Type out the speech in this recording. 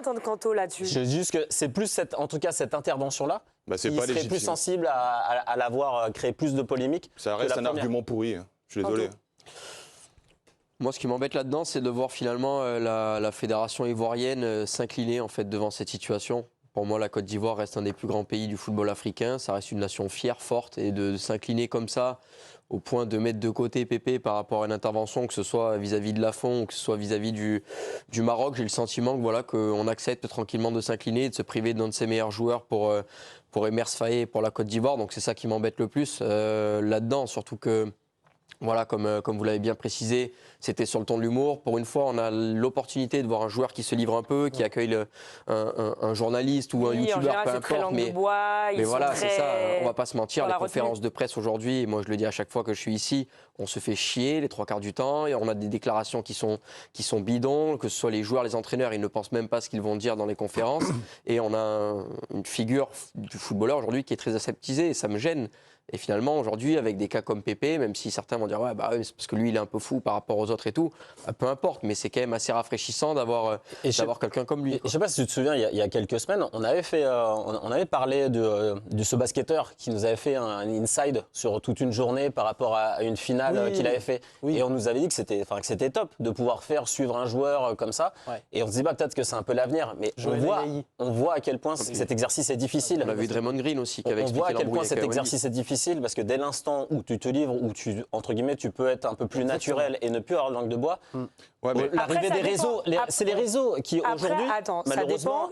Antoine Canto là-dessus? Je dis juste que c'est plus en tout cas cette intervention-là qui serait plus sensible à l'avoir créé plus de polémiques. Ça reste un argument pourri, je suis désolé. Moi, ce qui m'embête là-dedans, c'est de voir finalement la fédération ivoirienne s'incliner en fait devant cette situation. Pour moi, la Côte d'Ivoire reste un des plus grands pays du football africain. Ça reste une nation fière, forte, et de s'incliner comme ça, au point de mettre de côté Pépé par rapport à une intervention, que ce soit vis-à-vis de Lafont ou que ce soit vis-à-vis du Maroc, j'ai le sentiment que voilà qu'on accepte tranquillement de s'incliner, de se priver d'un de ses meilleurs joueurs pour Emers Faé et pour la Côte d'Ivoire. Donc c'est ça qui m'embête le plus là-dedans, surtout que voilà, comme vous l'avez bien précisé, c'était sur le ton de l'humour. Pour une fois, on a l'opportunité de voir un joueur qui se livre un peu, qui accueille un journaliste ou un youtubeur, peu importe. Mais voilà, c'est ça, on va pas se mentir, les conférences de presse aujourd'hui, et moi je le dis à chaque fois que je suis ici, on se fait chier les 3/4 du temps, et on a des déclarations qui sont bidons, que ce soit les joueurs, les entraîneurs, ils ne pensent même pas ce qu'ils vont dire dans les conférences, et on a une figure du footballeur aujourd'hui qui est très aseptisée, et ça me gêne. Et finalement, aujourd'hui, avec des cas comme Pépé, même si certains vont dire ouais, bah, c'est parce que lui, il est un peu fou par rapport aux autres et tout, peu importe, mais c'est quand même assez rafraîchissant d'avoir quelqu'un comme lui. Je ne sais pas si tu te souviens, il y a quelques semaines, on avait parlé de ce basketteur qui nous avait fait un inside sur toute une journée par rapport à une finale qu'il avait fait. Et on nous avait dit que c'était top de pouvoir suivre un joueur comme ça. Ouais. Et on se dit bah, peut-être que c'est un peu l'avenir, mais on voit à quel point cet exercice est difficile. On a vu Draymond Green aussi qui avait expliqué. On voit à quel point cet exercice est difficile. Parce que dès l'instant où tu te livres, où entre guillemets, tu peux être un peu plus naturel et ne plus avoir de langue de bois, l'arrivée des réseaux, c'est les réseaux qui aujourd'hui, malheureusement...